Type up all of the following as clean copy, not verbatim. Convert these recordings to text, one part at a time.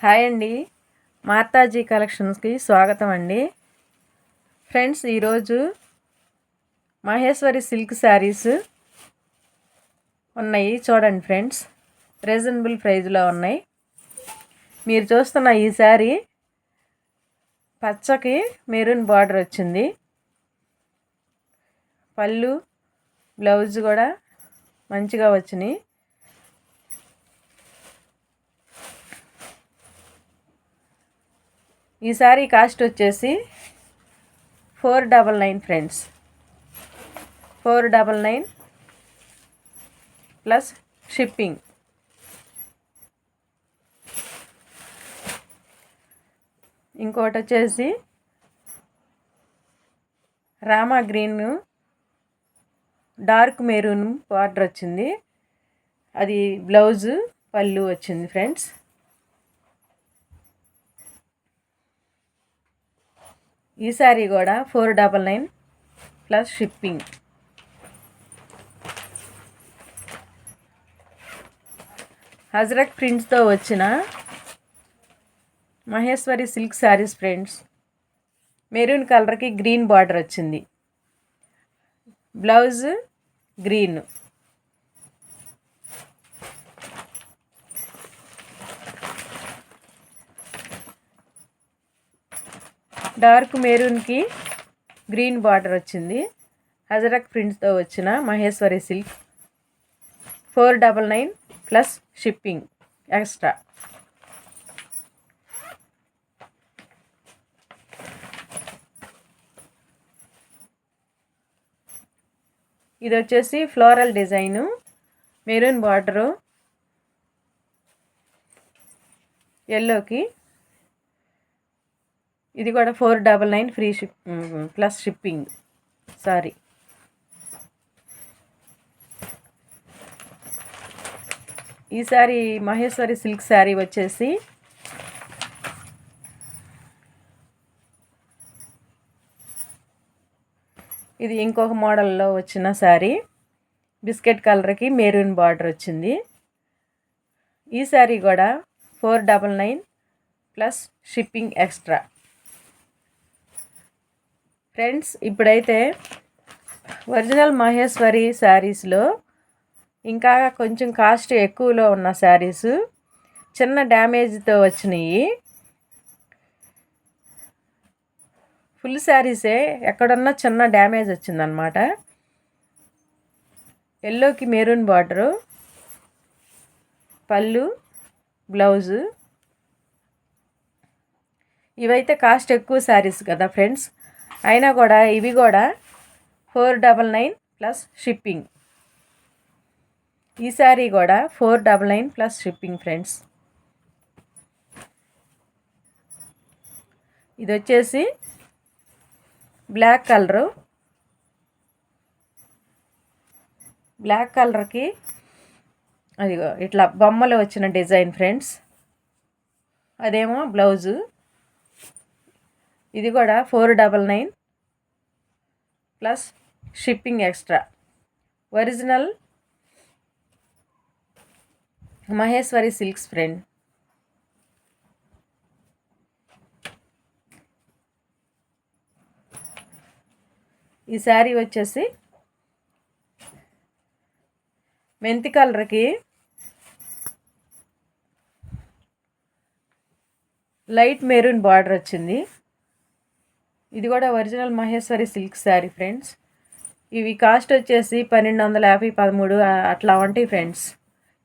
Hi అండి. మార్తాజీ కలెక్షన్స్కి స్వాగతం అండి. ఫ్రెండ్స్, ఈరోజు మహేశ్వరి సిల్క్ శారీస్ ఉన్నాయి చూడండి ఫ్రెండ్స్. రీజనబుల్ ప్రైజ్లో ఉన్నాయి. మీరు చూస్తున్న ఈ శారీ పచ్చకి మెరూన్ బార్డర్ వచ్చింది. పళ్ళు బ్లౌజ్ కూడా మంచిగా వచ్చినాయి. ఈ సారీ కాస్ట్ వచ్చేసి 499 ఫ్రెండ్స్. 499 plus shipping. ఇంకోటి వచ్చేసి Rama green dark maroon border వచ్చింది. అది బ్లౌజు పళ్ళు వచ్చింది ఫ్రెండ్స్. ఈ సారీ కూడా 499 ప్లస్ షిప్పింగ్. హజరక్ ప్రింట్స్తో వచ్చిన Maheshwari silk saris friends. Maroon కలర్కి గ్రీన్ బార్డర్ వచ్చింది. Blouse green. డార్క్ మెరూన్కి గ్రీన్ బార్డర్ వచ్చింది. హజరక్ ప్రింట్స్తో వచ్చిన Maheshwari silk. 499 plus shipping extra. ఇది వచ్చేసి ఫ్లోరల్ డిజైను, మెరూన్ బార్డరు, ఎల్లోకి. ఇది కూడా 499 ఫ్రీ ప్లస్ షిప్పింగ్. సారీ, ఈ సారీ మహేశ్వరి సిల్క్ శారీ వచ్చేసి ఇది ఇంకొక మోడల్లో వచ్చిన శారీ. బిస్కెట్ కలర్కి మెరూన్ బార్డర్ వచ్చింది. ఈ శారీ కూడా 499 ప్లస్ షిప్పింగ్ ఎక్స్ట్రా. ఫ్రెండ్స్, ఇప్పుడైతే ఒరిజినల్ మహేశ్వరి శారీస్లో ఇంకా కొంచెం కాస్ట్ ఎక్కువలో ఉన్న శారీస్ చిన్న డ్యామేజ్తో వచ్చినాయి. ఫుల్ శారీసే ఎక్కడన్నా చిన్న డ్యామేజ్ వచ్చిందనమాట. ఎల్లోకి మెరూన్ బార్డరు, పళ్ళు, బ్లౌజు. ఇవైతే కాస్ట్ ఎక్కువ శారీస్ కదా ఫ్రెండ్స్, అయినా కూడా ఇవి కూడా 499 ప్లస్ షిప్పింగ్. ఈ శారీ కూడా 499 ప్లస్ షిప్పింగ్ ఫ్రెండ్స్. ఇది వచ్చేసి బ్లాక్ కలరు. బ్లాక్ కలర్కి అదిగో ఇట్లా బొమ్మలు వచ్చిన డిజైన్ ఫ్రెండ్స్. అదేమో బ్లౌజు. ఇది కూడా 499 plus shipping extra. Original Maheshwari silks friend. ఈ శారీ వచ్చేసి మెంతి కలర్కి లైట్ మెరూన్ బార్డర్ వచ్చింది. ఇది కూడా original Maheshwari silk sari friends. ఇవి కాస్ట్ వచ్చేసి 1250, 13 అట్లా ఉంటాయి ఫ్రెండ్స్.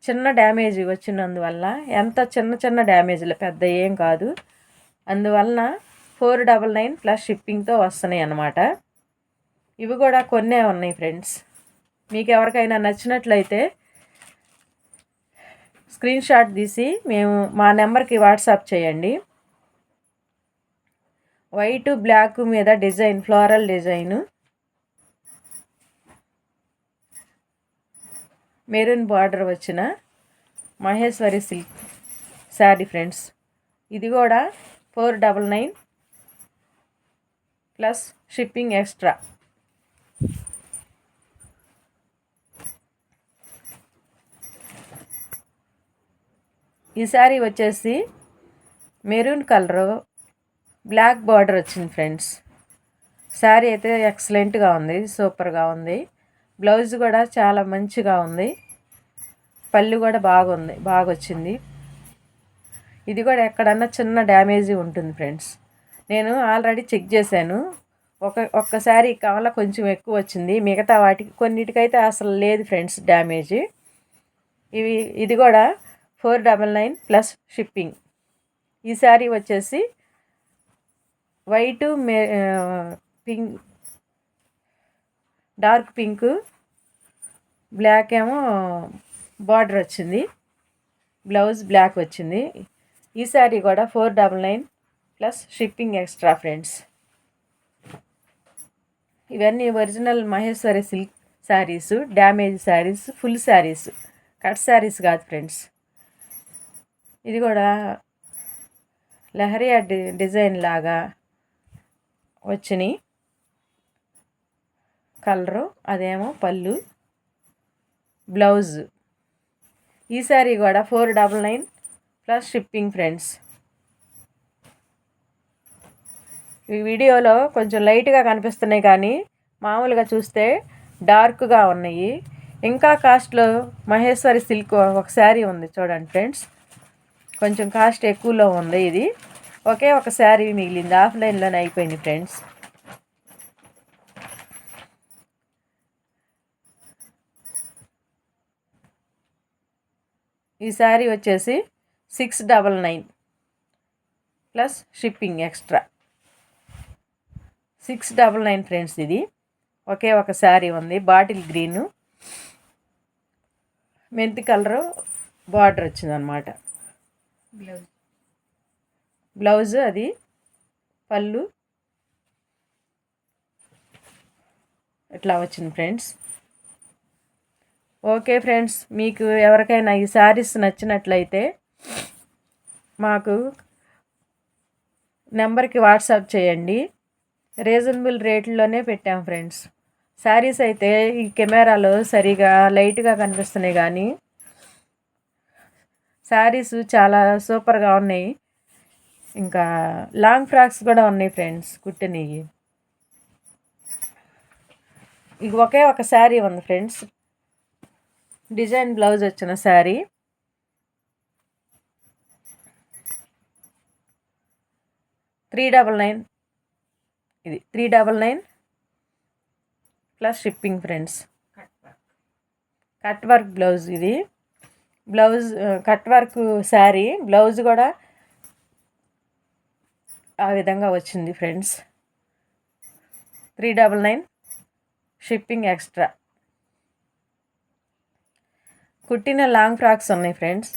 చిన్న డ్యామేజ్ వచ్చినందువల్ల, ఎంత చిన్న డ్యామేజ్లు, పెద్ద ఏం కాదు. అందువలన 499 ప్లస్ షిప్పింగ్తో వస్తున్నాయి అన్నమాట. ఇవి కూడా కొన్నే ఉన్నాయి ఫ్రెండ్స్. మీకు ఎవరికైనా నచ్చినట్లయితే స్క్రీన్ షాట్ తీసి మా నెంబర్కి వాట్సాప్ చేయండి. వైట్ బ్లాక్ మీద design, floral design, maroon border వచ్చిన మహేశ్వరి సిల్క్ శారీ ఫ్రెండ్స్. ఇది కూడా 499 ప్లస్ షిప్పింగ్ ఎక్స్ట్రా. ఈ శారీ వచ్చేసి మెరూన్ కలరు బ్లాక్ బార్డర్ వచ్చింది ఫ్రెండ్స్. శారీ అయితే ఎక్సలెంట్గా ఉంది, సూపర్గా ఉంది. బ్లౌజ్ కూడా చాలా మంచిగా ఉంది. పళ్ళు కూడా బాగుంది, బాగా వచ్చింది. ఇది కూడా ఎక్కడన్నా చిన్న డ్యామేజీ ఉంటుంది ఫ్రెండ్స్. నేను ఆల్రెడీ చెక్ చేశాను. ఒక్కసారి కావాల కొంచెం ఎక్కువ వచ్చింది, మిగతా వాటికి కొన్నిటికైతే అసలు లేదు ఫ్రెండ్స్ డ్యామేజీ. ఇది కూడా 499 ప్లస్ షిప్పింగ్. ఈ శారీ వచ్చేసి white pink, dark pink, black ఏమో బార్డర్ వచ్చింది, బ్లౌజ్ బ్లాక్ వచ్చింది. ఈ శారీ కూడా 499 ప్లస్ షిప్పింగ్ ఎక్స్ట్రా ఫ్రెండ్స్. ఇవన్నీ original Maheshwari silk saris, damage saris, full saris, cut saris కాదు ఫ్రెండ్స్. ఇది కూడా లహరియా డిజైన్ లాగా వచ్చినాయి కలరు, అదేమో పళ్ళు, బ్లౌజ్. ఈ శారీ కూడా 499 ప్లస్ షిప్పింగ్ ఫ్రెండ్స్. ఈ వీడియోలో కొంచెం లైట్గా కనిపిస్తున్నాయి కానీ మామూలుగా చూస్తే డార్క్గా ఉన్నాయి. ఇంకా కాస్ట్లో మహేశ్వరి సిల్క్ ఒక శారీ ఉంది చూడండి ఫ్రెండ్స్, కొంచెం కాస్ట్ ఎక్కువలో ఉంది. ఇది ఒకే ఒక శారీ మిగిలింది, ఆఫ్లైన్లోనే అయిపోయింది ఫ్రెండ్స్. ఈ శారీ వచ్చేసి 699 ప్లస్ షిప్పింగ్ ఎక్స్ట్రా. 699 ఫ్రెండ్స్. ఇది ఒకే ఒక శారీ ఉంది, బాటిల్ గ్రీను, మెంతి కలరు బార్డర్ వచ్చిందనమాట. బ్లౌజ్ అది, పళ్ళు ఇట్లా వచ్చింది ఫ్రెండ్స్. ఓకే ఫ్రెండ్స్, మీకు ఎవరికైనా ఈ శారీస్ నచ్చినట్లయితే మాకు నెంబర్కి వాట్సాప్ చేయండి. రీజనబుల్ రేట్లోనే పెట్టాం ఫ్రెండ్స్. శారీస్ అయితే ఈ కెమెరాలో సరిగా లైట్గా కనిపిస్తున్నాయి కానీ శారీస్ చాలా సూపర్గా ఉన్నాయి. ఇంకా లాంగ్ ఫ్రాక్స్ కూడా ఉన్నాయి ఫ్రెండ్స్ కుట్టినవి. ఇక ఒకే ఒక శారీ ఉంది ఫ్రెండ్స్, డిజైన్ బ్లౌజ్ వచ్చిన శారీ. ఇది 399 plus shipping friends. Cut work blouse. ఇది blouse cut work sari, blouse కూడా ఆ విధంగా వచ్చింది ఫ్రెండ్స్. 399 shipping extra. కుట్టిన లాంగ్ ఫ్రాక్స్ ఉన్నాయి ఫ్రెండ్స్.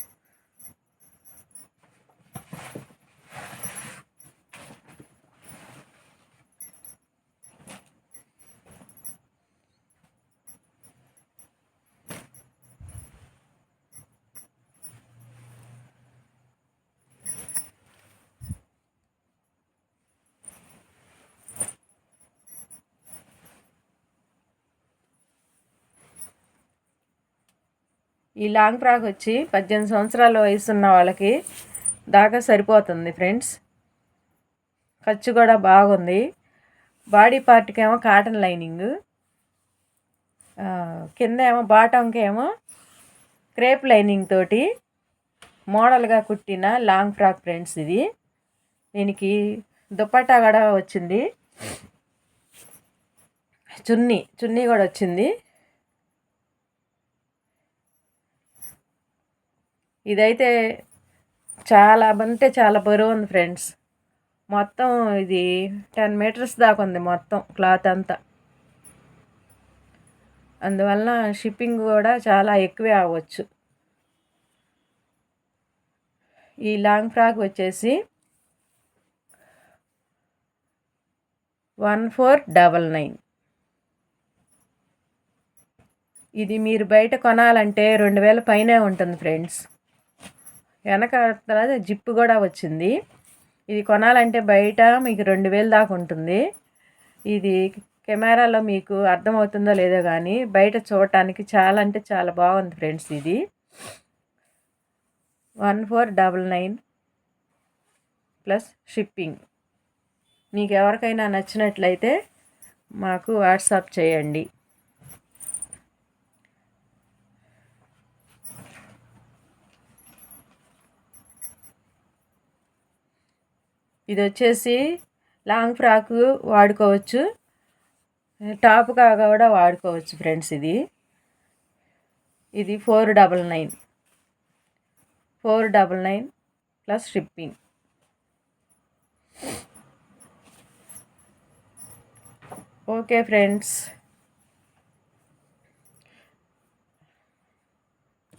ఈ లాంగ్ ఫ్రాక్ వచ్చి 18 సంవత్సరాల వయసు ఉన్న వాళ్ళకి దాకా సరిపోతుంది ఫ్రెండ్స్. ఖర్చు కూడా బాగుంది. బాడీ పార్ట్కి ఏమో కాటన్ లైనింగ్, కింద ఏమో బాటంకి ఏమో క్రేప్ లైనింగ్ తోటి మోడల్గా కుట్టిన లాంగ్ ఫ్రాక్ ఫ్రెండ్స్. ఇది దీనికి దుపట్టా కూడా వచ్చింది, చున్నీ కూడా వచ్చింది. ఇదైతే చాలా అంటే చాలా బరువు ఉంది ఫ్రెండ్స్. మొత్తం ఇది 10 మీటర్స్ దాకా ఉంది మొత్తం క్లాత్ అంతా. అందువలన షిప్పింగ్ కూడా చాలా ఎక్కువే అవ్వచ్చు. ఈ లాంగ్ ఫ్రాక్ వచ్చేసి 1499. ఇది మీరు బయట కొనాలంటే 2000 పైనే ఉంటుంది ఫ్రెండ్స్. వెనక జిప్పు కూడా వచ్చింది. ఇది కొనాలంటే బయట మీకు 2000 దాకా ఉంటుంది. ఇది కెమెరాలో మీకు అర్థమవుతుందో లేదో కానీ బయట చూడటానికి చాలా అంటే చాలా బాగుంది ఫ్రెండ్స్. ఇది 1499 ప్లస్ షిప్పింగ్. మీకు ఎవరికైనా నచ్చినట్లయితే మాకు వాట్సాప్ చేయండి. ఇది వచ్చేసి లాంగ్ ఫ్రాక్ వాడుకోవచ్చు, టాప్గా కూడా వాడుకోవచ్చు ఫ్రెండ్స్. ఇది 499 ప్లస్ షిప్పింగ్. Okay friends.